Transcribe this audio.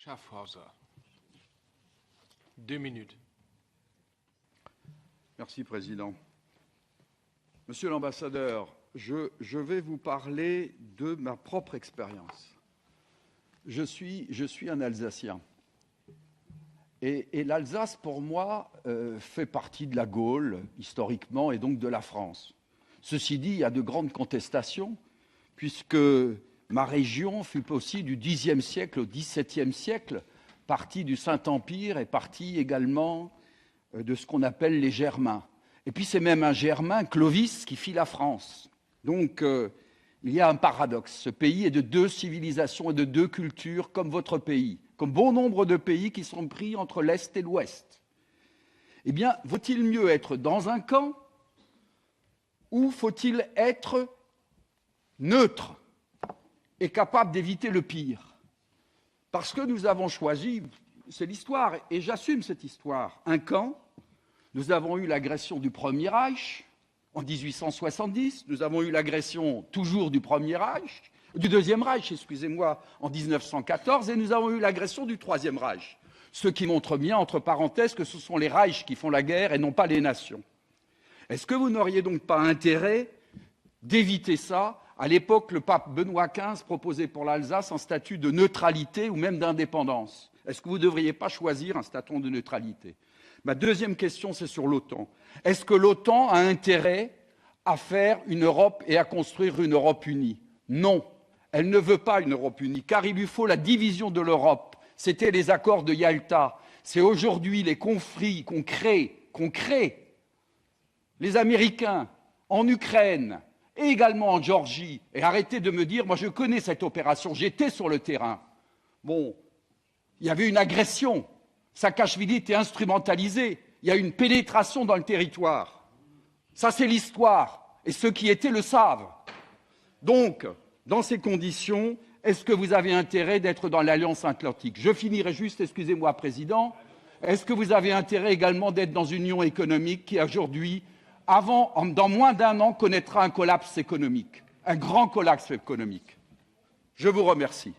Schaffhauser. 2 minutes. Merci, Président. Monsieur l'ambassadeur, je vais vous parler de ma propre expérience. Je suis un Alsacien. Et l'Alsace, pour moi, fait partie de la Gaule, historiquement, et donc de la France. Ceci dit, il y a de grandes contestations, puisque ma région fut aussi du Xe siècle au XVIIe siècle, partie du Saint-Empire et partie également de ce qu'on appelle les Germains. Et puis c'est même un Germain, Clovis, qui fit la France. Donc il y a un paradoxe. Ce pays est de 2 civilisations et de 2 cultures, comme votre pays, comme bon nombre de pays qui sont pris entre l'Est et l'Ouest. Eh bien, vaut-il mieux être dans un camp ou faut-il être neutre et capable d'éviter le pire? Parce que nous avons choisi, c'est l'histoire, et j'assume cette histoire, un camp. Nous avons eu l'agression du Premier Reich en 1870, nous avons eu l'agression toujours du Deuxième Reich, excusez-moi, en 1914, et nous avons eu l'agression du Troisième Reich. Ce qui montre bien, entre parenthèses, que ce sont les Reichs qui font la guerre et non pas les nations. Est-ce que vous n'auriez donc pas intérêt d'éviter ça? À l'époque, le pape Benoît XV proposait pour l'Alsace un statut de neutralité ou même d'indépendance. Est-ce que vous ne devriez pas choisir un statut de neutralité? Ma deuxième question, c'est sur l'OTAN. Est-ce que l'OTAN a intérêt à faire une Europe et à construire une Europe unie? Non, elle ne veut pas une Europe unie, car il lui faut la division de l'Europe. C'était les accords de Yalta. C'est aujourd'hui les conflits qu'on crée. Les Américains en Ukraine et également en Géorgie. Et arrêtez de me dire, moi je connais cette opération, j'étais sur le terrain. Bon, il y avait une agression. Saakachvili était instrumentalisé. Il y a une pénétration dans le territoire. Ça, c'est l'histoire. Et ceux qui étaient le savent. Donc, dans ces conditions, est-ce que vous avez intérêt d'être dans l'Alliance Atlantique? Je finirai juste, excusez-moi, Président. Est-ce que vous avez intérêt également d'être dans une union économique qui, aujourd'hui, dans moins d'1 an, connaîtra un collapse économique, un grand collapse économique? Je vous remercie.